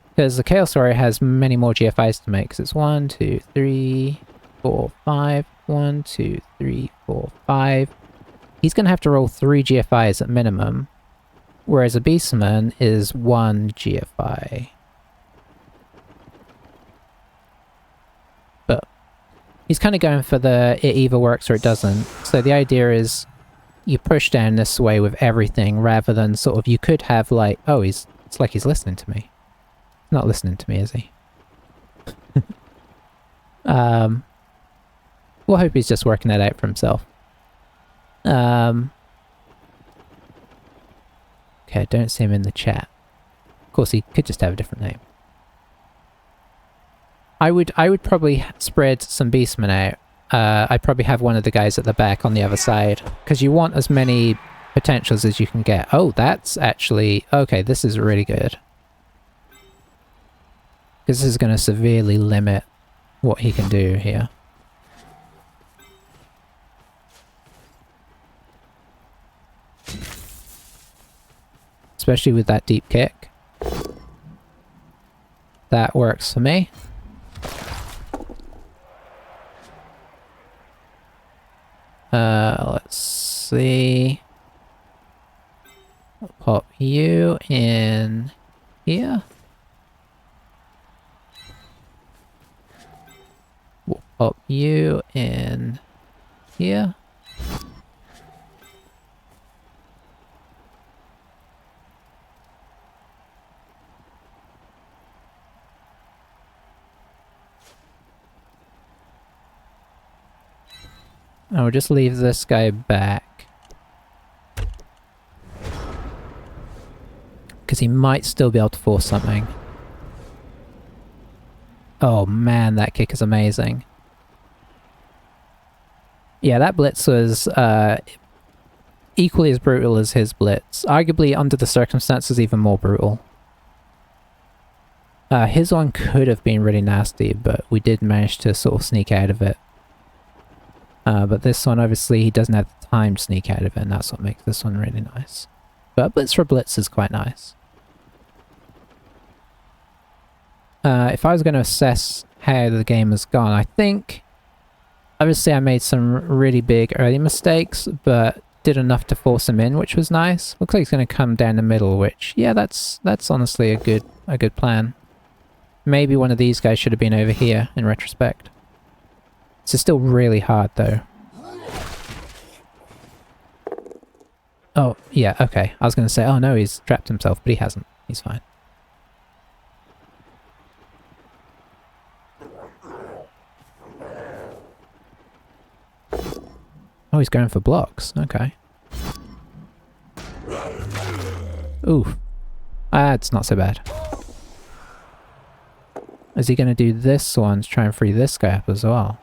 Speaker 1: Because the Chaos Warrior has many more GFIs to make. Because it's 1, 2, 3, 4, 5. 1, 2, 3, 4, 5. He's going to have to roll 3 GFIs at minimum. Whereas a Beastman is 1 GFI. But he's kind of going for the it either works or it doesn't. So the idea is you push down this way with everything rather than sort of you could have like, oh, it's like he's listening to me. Not listening to me, is he? We'll hope he's just working that out for himself. Okay, I don't see him in the chat. Of course, he could just have a different name. I would probably spread some Beastmen out. I'd probably have one of the guys at the back on the other side, because you want as many potentials as you can get. Oh, that's actually... Okay, this is really good. Because this is going to severely limit what he can do here. Especially with that deep kick. That works for me. Let's see. I'll pop you in here. We'll pop you in here. And we'll just leave this guy back. Because he might still be able to force something. Oh man, that kick is amazing. Yeah, that blitz was... equally as brutal as his blitz. Arguably, under the circumstances, even more brutal. His one could have been really nasty, but we did manage to sort of sneak out of it. But this one, obviously, he doesn't have the time to sneak out of it, and that's what makes this one really nice. But blitz for blitz is quite nice. If I was going to assess how the game has gone, I think... Obviously, I made some really big early mistakes, but did enough to force him in, which was nice. Looks like he's going to come down the middle, which, yeah, that's honestly a good plan. Maybe one of these guys should have been over here, in retrospect. This is still really hard, though. Oh, yeah, okay. I was going to say, oh no, he's trapped himself, but he hasn't. He's fine. Oh, he's going for blocks. Okay. Oof. It's not so bad. Is he going to do this one to try and free this guy up as well?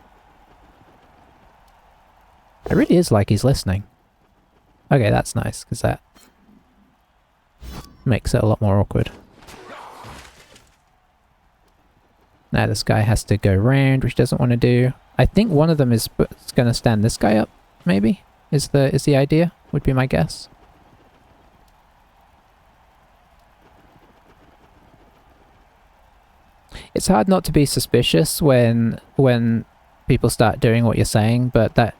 Speaker 1: It really is like he's listening. Okay, that's nice, because that makes it a lot more awkward. Now this guy has to go round, which he doesn't want to do. I think one of them is going to stand this guy up, maybe? Is the idea, would be my guess. It's hard not to be suspicious when people start doing what you're saying, but that,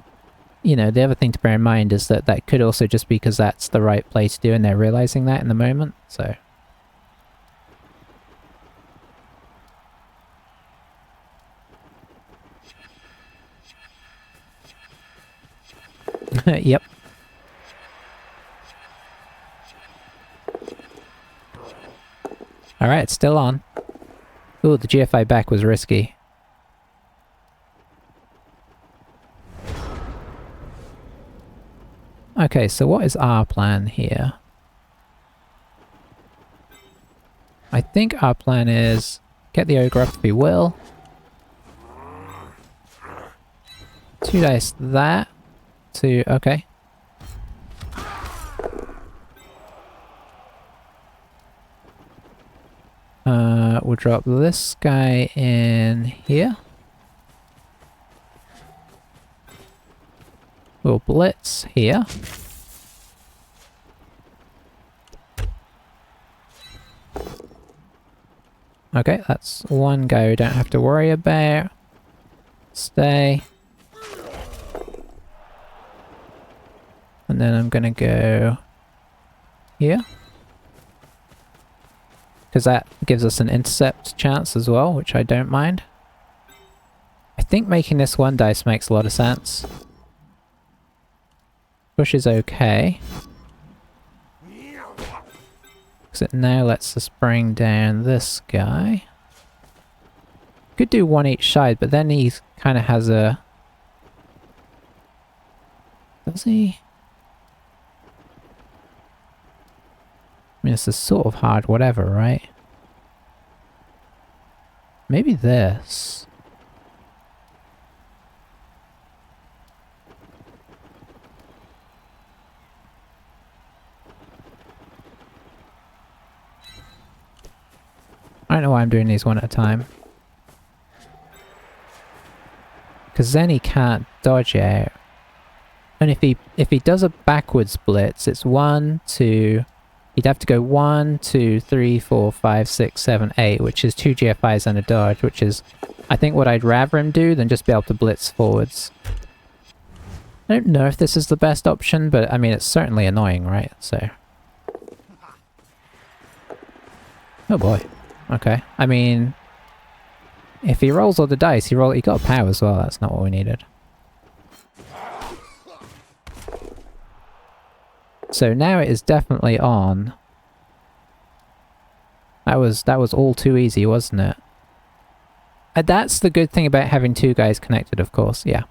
Speaker 1: you know, the other thing to bear in mind is that that could also just be because that's the right play to do and they're realizing that in the moment, so... Yep. Alright, it's still on. Ooh, the GFI back was risky. Okay, so what is our plan here? I think our plan is get the ogre up if we will. 2 dice that. Okay. We'll drop this guy in here. We'll blitz here. Okay, that's one guy we don't have to worry about. Stay. And then I'm gonna go here. Because that gives us an intercept chance as well, which I don't mind. I think making this 1 dice makes a lot of sense. Push is okay. Because it now lets us bring down this guy. Could do 1 each side, but then he kind of has a... Does he? I mean, this is sort of hard, whatever, right? Maybe this. I don't know why I'm doing these one at a time. Because then he can't dodge out. And if he does a backwards blitz, it's 1, 2... He'd have to go 1, 2, 3, 4, 5, 6, 7, 8, which is 2 GFIs and a dodge, which is, I think, what I'd rather him do than just be able to blitz forwards. I don't know if this is the best option, but I mean, it's certainly annoying, right? So... Oh boy. Okay. I mean... If he rolls all the dice, he got a power as well, that's not what we needed. So now it is definitely on. That was all too easy, wasn't it? That's the good thing about having 2 guys connected, of course, yeah.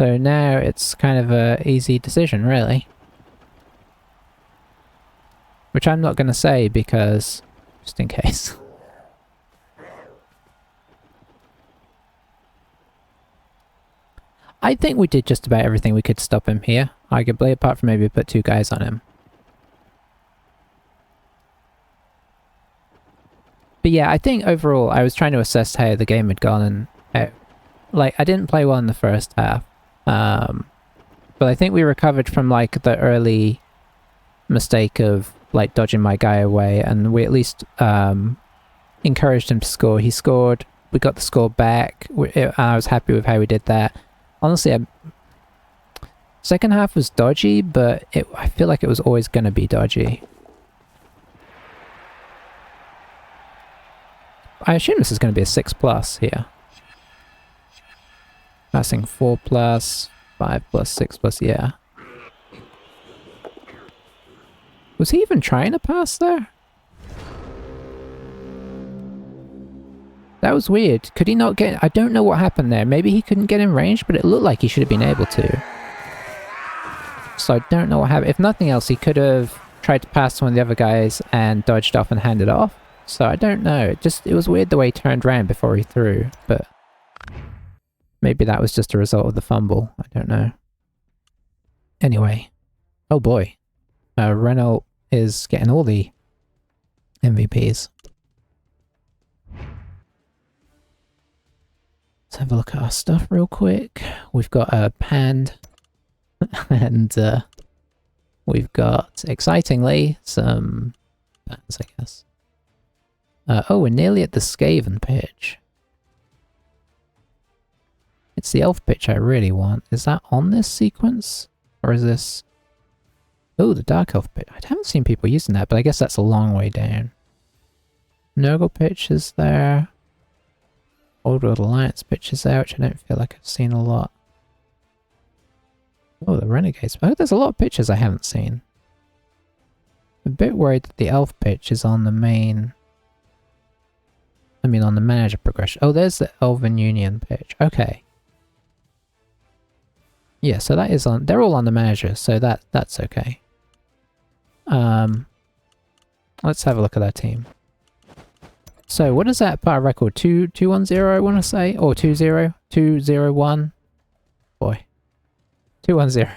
Speaker 1: So now it's kind of a easy decision, really. Which I'm not going to say because... just in case. I think we did just about everything we could stop him here, arguably, apart from maybe put 2 guys on him. But yeah, I think overall I was trying to assess how the game had gone and how... like, I didn't play well in the first half. But I think we recovered from, like, the early mistake of, like, dodging my guy away, and we at least encouraged him to score. He scored, we got the score back, and I was happy with how we did that. Honestly, second half was dodgy, but I feel like it was always going to be dodgy. I assume this is going to be a 6+ here. Passing 4+, 5+, 6+, yeah. Was he even trying to pass there? That was weird. Could he not get... I don't know what happened there. Maybe he couldn't get in range, but it looked like he should have been able to. So I don't know what happened. If nothing else, he could have tried to pass to one of the other guys and dodged off and handed off. So I don't know. It was weird the way he turned around before he threw, but... maybe that was just a result of the fumble. I don't know. Anyway. Oh boy. Renault is getting all the MVPs. Let's have a look at our stuff real quick. We've got a panned and we've got, excitingly, some pans, I guess. Oh, we're nearly at the Skaven pitch. It's the elf pitch I really want. Is that on this sequence? Or is this... oh, the dark elf pitch. I haven't seen people using that, but I guess that's a long way down. Nurgle pitch is there. Old World Alliance pitch is there, which I don't feel like I've seen a lot. Oh, the Renegades. Oh, there's a lot of pitches I haven't seen. I'm a bit worried that the elf pitch is on the main... I mean, on the manager progression. Oh, there's the Elven Union pitch. Okay. Yeah, so that is on... they're all on the manager, so that's okay. Let's have a look at that team. So, what is that par record? 210, I want to say? Or 20? 201? Boy. 210.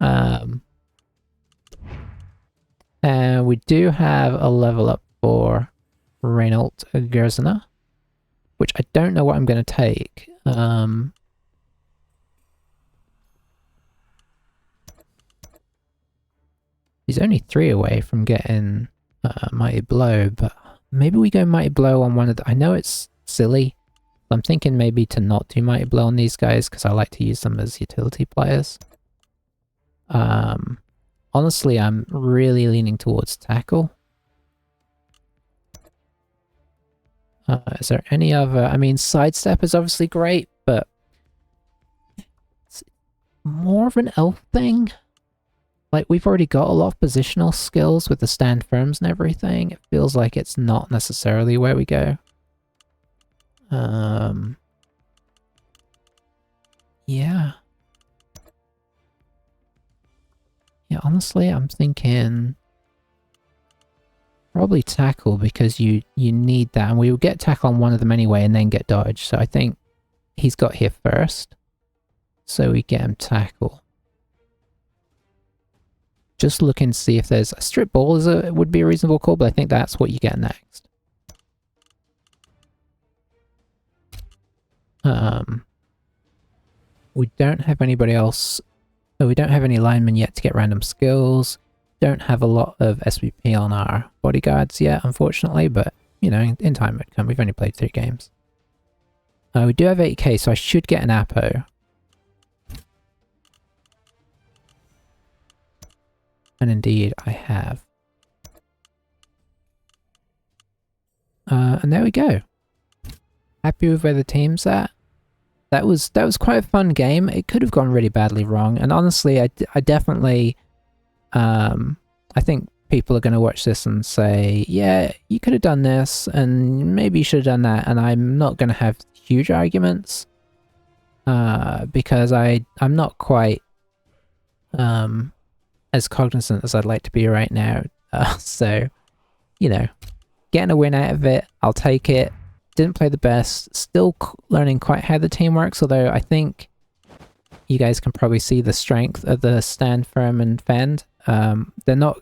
Speaker 1: Okay. And we do have a level up for Reynold Gerzina, which I don't know what I'm going to take. He's only 3 away from getting Mighty Blow, but maybe we go Mighty Blow on one of the... I know it's silly. I'm thinking maybe to not do Mighty Blow on these guys, because I like to use them as utility players. Honestly, I'm really leaning towards Tackle. Is there any other... I mean, Sidestep is obviously great, but... it's more of an elf thing. Like, we've already got a lot of positional skills with the stand firms and everything. It feels like it's not necessarily where we go. Yeah. Yeah, honestly, I'm thinking... probably Tackle, because you need that. And we will get Tackle on one of them anyway and then get Dodge. So I think he's got here first. So we get him Tackle. Just looking to see if there's a Strip Ball would be a reasonable call, but I think that's what you get next. We don't have anybody else. Oh, we don't have any linemen yet to get random skills. Don't have a lot of SVP on our bodyguards yet, unfortunately, but, you know, in time it would come. We've only played 3 games. We do have 8k, so I should get an Apo. And indeed, I have. And there we go. Happy with where the team's at. That was quite a fun game. It could have gone really badly wrong, and honestly, I definitely, I think people are going to watch this and say, yeah, you could have done this, and maybe you should have done that, and I'm not going to have huge arguments. because I'm not quite as cognizant as I'd like to be right now. So, you know, getting a win out of it, I'll take it. Didn't play the best, still learning quite how the team works, although I think you guys can probably see the strength of the stand firm and fend. They're not,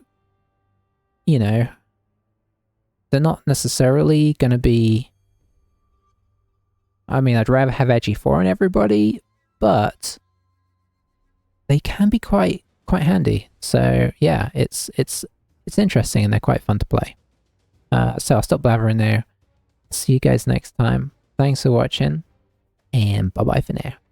Speaker 1: you know, they're not necessarily going to be... I mean, I'd rather have edgy 4 on everybody, but they can be quite handy. So yeah, it's interesting and they're quite fun to play. So I'll stop blabbering there. See you guys next time. Thanks for watching, and bye bye for now.